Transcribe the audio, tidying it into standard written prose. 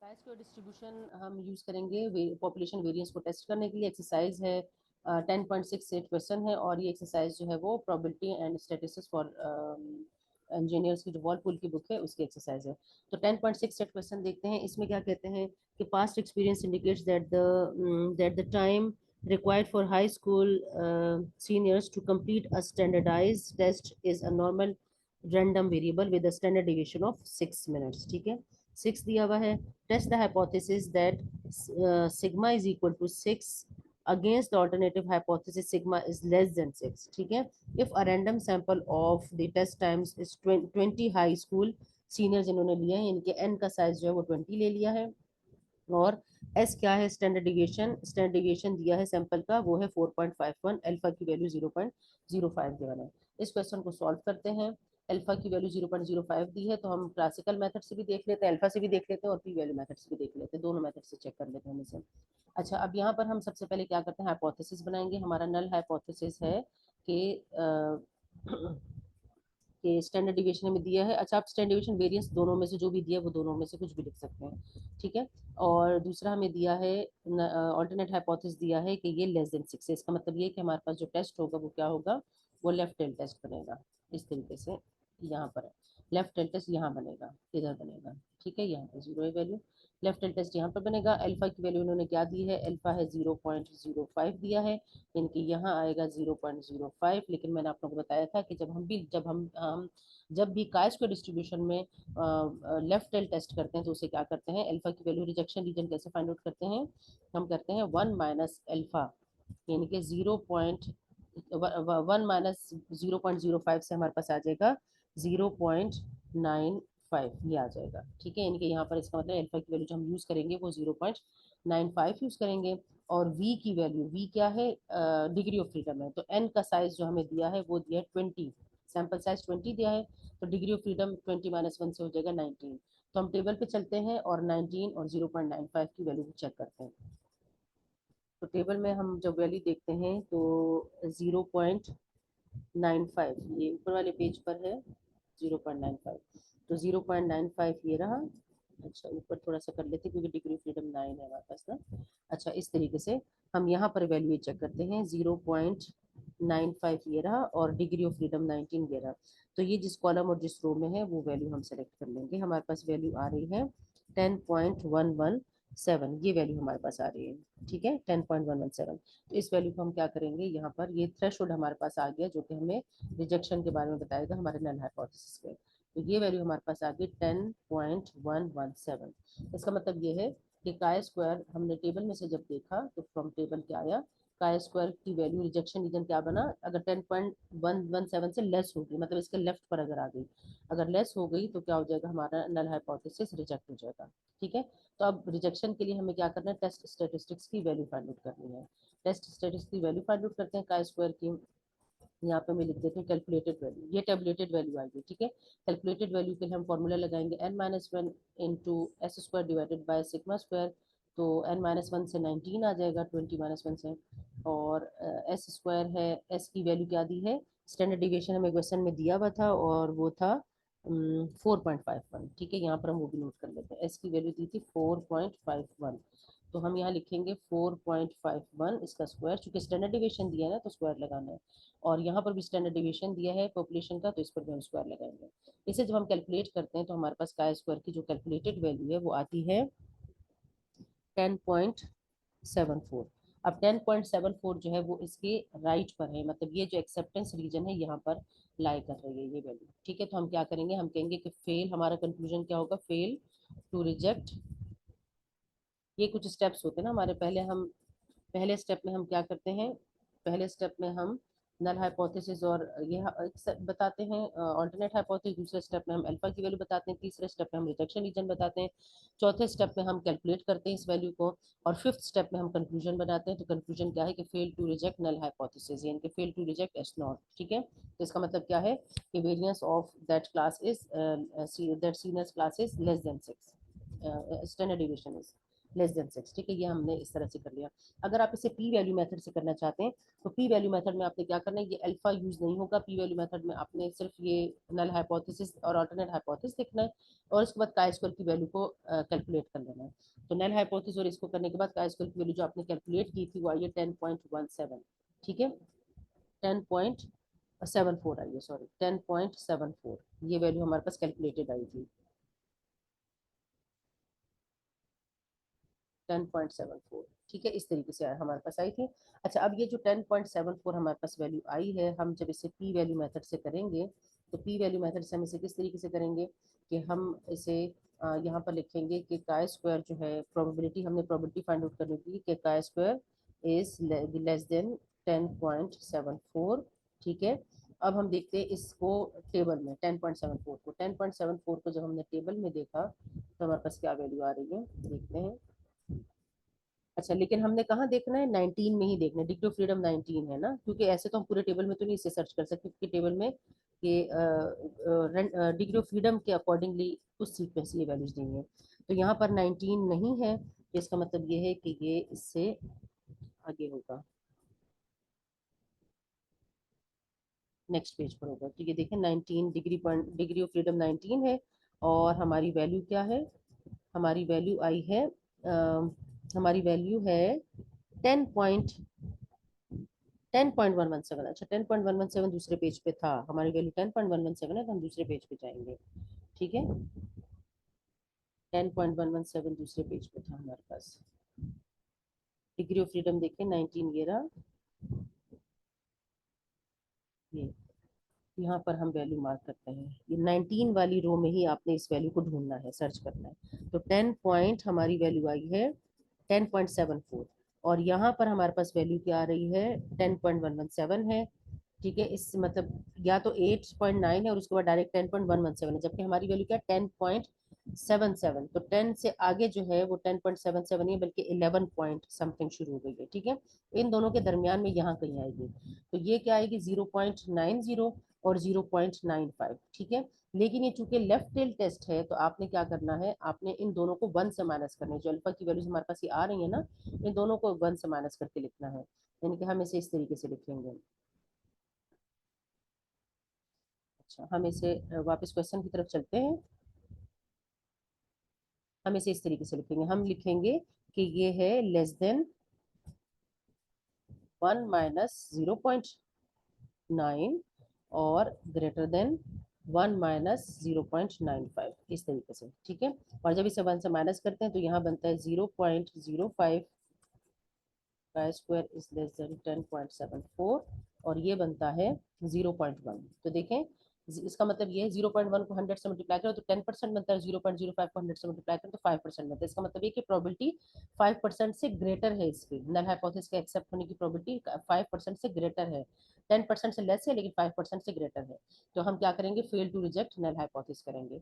काइस square distribution हम use करेंगे population variance को टेस्ट करने के लिए। एक्सरसाइज है 10.68 क्वेश्चन है और ये एक्सरसाइज जो है वो probability and statistics for engineers की जो वॉलपुल की बुक है उसकी एक्सरसाइज है। तो 10.68 क्वेश्चन देखते हैं। इसमें क्या कहते हैं कि past experience indicates that the time required for high school seniors to complete a standardized test is a normal random variable with a standard deviation of 6 minutes। ठीक है, 6 दिया हुआ है। Test the hypothesis that sigma is equal to 6 against the alternative hypothesis sigma is less than 6। ठीक है, if a random sample of the test times is 20 high school senior जिन्होंने लिया है, इनके एन का साइज जो है वो 20 ले लिया है। और एस क्या है, स्टैंडर्ड डिविएशन दिया है सैंपल का, वो है 4.51, अल्फा की वैल्यू 0.05 गिवन है। इस क्वेश्चन को सॉल्व करते हैं। अल्फा की वैल्यू 0.05 दी है, तो हम क्लासिकल मेथड से भी देख लेते हैं, अल्फा से भी देख लेते हैं और पी वैल्यू मेथड से भी देख लेते हैं, दोनों मेथड से चेक कर लेते हैं हम इसे। अच्छा, अब यहाँ पर हम सबसे पहले क्या करते हैं, हाइपोथेसिस बनाएंगे। हमारा नल हाइपोथेसिस है कि कि स्टैंडर्ड डिविएशन में दिया है। अच्छा, आप स्टैंडर्ड डिविएशन वेरिएंस दोनों में से जो भी दिया है वो दोनों में से कुछ भी लिख सकते हैं। ठीक है, और दूसरा हमें दिया है ऑल्टरनेट हाइपोथेसिस दिया है कि ये लेस देन 6 है। इसका मतलब ये कि हमारे पास जो टेस्ट होगा वो क्या होगा, वो लेफ्ट टेल टेस्ट बनेगा। इस तरीके से यहाँ पर है, लेफ्ट टेल टेस्ट यहाँ बनेगा, इधर बनेगा। ठीक है, यहाँ पर 0 है वैल्यू, लेफ्ट टेल टेस्ट यहाँ पर बनेगा। अल्फा की वैल्यू इन्होंने क्या दी है, अल्फा है 0.05 दिया है, इनके यहाँ आएगा 0.05। लेकिन मैंने आप लोगों को बताया था कि जब भी काय स्क्वायर डिस्ट्रीब्यूशन में लेफ्ट टेल टेस्ट करते हैं तो उसे क्या करते हैं, अल्फा की वैल्यू रिजेक्शन रीजन कैसे फाइंड आउट करते हैं, हम करते हैं 1 माइनस अल्फा, यानी कि 0.1 - 0.05 से हमारे पास आ जाएगा 0.95, ये आ जाएगा। ठीक है, यानी कि यहाँ पर इसका मतलब अल्फा की वैल्यू जो हम यूज़ करेंगे वो 0.95 यूज़ करेंगे। और v की वैल्यू, v क्या है, डिग्री ऑफ फ्रीडम है, तो n का साइज जो हमें दिया है वो दिया है 20, सैंपल साइज 20 दिया है, तो डिग्री ऑफ फ्रीडम 20 - 1 से हो जाएगा 19। तो हम टेबल पे चलते हैं और 19 और 0.95 की वैल्यू चेक करते हैं। तो टेबल में हम जब वैल्यू देखते हैं तो 0.95 ये ऊपर वाले पेज पर है, 0.95, तो 0.95 ये रहा। अच्छा, ऊपर थोड़ा सा कर लेते क्योंकि डिग्री फ्रीडम 9 है हमारे पास ना। अच्छा, इस तरीके से हम यहाँ पर वैल्यू चेक करते हैं, 0.95 ये रहा और डिग्री ऑफ फ्रीडम 19 ये रहा। तो ये जिस कॉलम और जिस रो में है वो वैल्यू हम सेलेक्ट कर लेंगे। हमारे पास वैल्यू आ रही है 10.117, ये वैल्यू हमारे पास आ रही है। ठीक है, 10.117। तो इस वैल्यू को हम क्या करेंगे, यहाँ पर ये थ्रेशोल्ड हमारे पास आ गया जो कि हमें रिजेक्शन के बारे में बताएगा हमारे नल हाइपोथेसिस पे। तो ये वैल्यू हमारे पास आ गई 10.117। इसका मतलब ये है कि काय स्क्वायर हमने टेबल में से जब देखा तो फ्रॉम टेबल क्या आया, काय स्क्वायर की वैल्यू रिजेक्शन रीजन क्या बना, अगर 10.117 से लेस होगी, मतलब इसके लेफ्ट पर अगर आ गई, अगर लेस हो गई तो क्या हो जाएगा, हमारा नल हाइपोथेसिस रिजेक्ट हो जाएगा। ठीक है, तो अब रिजेक्शन के लिए हमें क्या करना है, टेस्ट स्टेटिस्टिक्स की वैल्यू फाइंड आउट करनी है। टेस्ट स्टेटिस्टिक्स की वैल्यू फाइंड आउट करते हैं काय स्क्वायर की। यहाँ पे मैं लिख देती हूँ कैलकुलेटेड वैल्यू, ये टेबुलेटेड वैल्यू आएगी। ठीक है, कैलकुलेटेड वैल्यू के लिए हम फॉर्मूला लगाएंगे n-1 into S square divided by sigma square. तो n-1 से 19 आ जाएगा 20 - 1 से, और एस स्क्वायर है, एस की वैल्यू क्या दी है, स्टैंडर्ड डिविएशन हमें क्वेश्चन में दिया हुआ था और वो था 4.51। ठीक है, यहाँ पर हम वो भी नोट कर लेते हैं, एस की वैल्यू दी थी 4.51। तो हम यहाँ लिखेंगे 4.51 इसका स्क्वायर, चूंकि स्टैंडर्ड डिविएशन दिया है ना तो स्क्वायर लगाना है, और यहाँ पर भी स्टैंडर्ड डिवीजन दिया है पॉपुलेशन का, तो इस पर भी हम स्क्वायर लगाएंगे। इसे जब हम कैलकुलेट करते हैं तो हमारे पास काय स्क्वायर की जो कैलकुलेटेड वैल्यू है वो आती है 10.74। अब 10.74 जो है वो इसके राइट पर है, मतलब ये जो एक्सेप्टेंस रीजन है यहाँ पर लाई कर रही है ये वैल्यू। ठीक है, तो हम क्या करेंगे, हम कहेंगे कि फेल, हमारा कंक्लूजन क्या होगा, फेल टू रिजेक्ट। ये कुछ स्टेप्स होते हैं ना हमारे, पहले स्टेप में हम क्या करते हैं, पहले स्टेप में हम नल हाइपोथेसिस और ये बताते हैं ऑल्टरनेट हाइपोथेसिस, दूसरे स्टेप में हम अल्फा की वैल्यू बताते हैं, तीसरे स्टेप में हम रिजेक्शन रीजन बताते हैं, चौथे स्टेप में हम कैलकुलेट करते हैं इस वैल्यू को, और फिफ्थ स्टेप में हम कंक्लूजन बनाते हैं। तो कंक्लूजन क्या है कि fail to reject null hypothesis, यानी कि fail to reject S naught. ठीक है, तो इसका मतलब क्या है कि variance of that class is that senior class is less than 6, standard deviation is less than 6, ठीक है। ये हमने इस तरह से कर लिया। अगर आप इसे पी वैल्यू मेथड से करना चाहते हैं तो पी वैल्यू मेथड में आपने क्या करना है, ये अल्फा यूज नहीं होगा। पी वैल्यू मेथड में आपने सिर्फ ये नल हाइपोथेसिस और अल्टरनेट हाइपोथेसिस देखना है और उसके बाद काई स्क्वायर की वैल्यू को कैलकुलेट कर लेना है। तो नल हाइपोथेसिस और इसको करने के बाद काई स्क्वायर की वैल्यू जो आपने कैलकुलेट की थी वो आई है 10.17, ठीक है। 10.74 आई है, सॉरी 10.74, ये वैल्यू हमारे पास कैलकुलेटेड आई थी 10.74, ठीक है। इस तरीके से हमारे पास आई थी। अच्छा, अब ये जो 10.74 हमारे पास वैल्यू आई है, हम जब इसे पी वैल्यू मेथड से करेंगे तो पी वैल्यू मेथड से हम इसे किस तरीके से करेंगे कि हम इसे यहाँ पर लिखेंगे कि काय स्क्वायर जो है, प्रोबेबिलिटी, हमने प्रोबेबिलिटी फाइंड आउट करनी थी कि chi square is less then 10.74, ठीक है। अब हम देखते हैं इसको टेबल में 10.74 को जब हमने टेबल में देखा तो हमारे पास क्या वैल्यू आ रही है, देखते हैं। अच्छा, लेकिन हमने कहाँ देखना है, 19 में ही देखना है, डिग्री ऑफ फ्रीडम 19 है ना, क्योंकि ऐसे तो हम पूरे टेबल में तो नहीं इसे सर्च कर सकते, क्योंकि टेबल में कि डिग्री ऑफ फ्रीडम के अकॉर्डिंगली उस सीक्वेंस ये वैल्यूज दी हैं। तो यहाँ पर 19 नहीं है, तो इसका मतलब ये है कि ये इससे आगे होगा, नेक्स्ट पेज पर होगा। तो ये देखें 19 degree point, degree of freedom 19 है और हमारी वैल्यू क्या है, हमारी वैल्यू आई है हमारी वैल्यू है 10.117। अच्छा, 10.117 दूसरे पेज पे था, हमारी वैल्यू 10.117 है, तो हम दूसरे पेज पे जाएंगे, ठीक है। 10.117 दूसरे पेज पे था हमारे पास। डिग्री ऑफ फ्रीडम देखें 19, ये रहा, ये यहाँ पर हम वैल्यू मार्क करते हैं, ये 19 वाली रो में ही आपने इस वैल्यू को ढूंढना है, सर्च करना है। तो 10 पॉइंट हमारी वैल्यू आई है 10.74 और यहाँ पर हमारे पास वैल्यू क्या आ रही है, 10.117 है, ठीक है। इस मतलब या तो 8.9 है और उसके बाद डायरेक्ट 10.117 है, जबकि हमारी वैल्यू क्या 10.77, तो 10 से आगे जो है वो 10.77 नहीं बल्कि 11 पॉइंट समथिंग शुरू हो गई है, ठीक है। इन दोनों के दरमियान में यहाँ कहीं आएगी, तो ये क्या आएगी 0.90 और 0.95, ठीक है। लेकिन ये चूंकि लेफ्ट टेल टेस्ट है तो आपने क्या करना है, आपने इन दोनों को 1 से माइनस करना है, जो अल्फा की वैल्यूज हमारे पास ये आ रही है ना, इन दोनों को 1 से माइनस करके लिखना है, यानी कि हम इसे इस तरीके से लिखेंगे। अच्छा, हम इसे वापस क्वेश्चन की तरफ चलते हैं। हम इसे इस तरीके से लिखेंगे, हम लिखेंगे कि ये है लेस देन 1 - 0.9 और ग्रेटर देन 1 - 0.95, इस तरीके से, ठीक है। और जब इसे 1 से माइनस करते हैं तो यहाँ बनता है 0.05 का स्क्वायर इज लेस देन 10.74 और ये बनता है 0.1। तो देखें, इसका मतलब ये है 0.1 को 100 से मल्टीप्लाई करो तो 10% बनता है, 0.05 को 100 से मल्टीप्लाई करो तो 5% बनता है। इसका मतलब ये कि प्रोबेबिलिटी 5% से ग्रेटर है, इसकी नल हाइपोथेसिस के एक्सेप्ट होने की प्रोबेबिलिटी 5% से ग्रेटर है। 10% से लेस है लेकिन 5% से ग्रेटर है, तो हम क्या करेंगे, fail to reject null hypothesis करेंगे।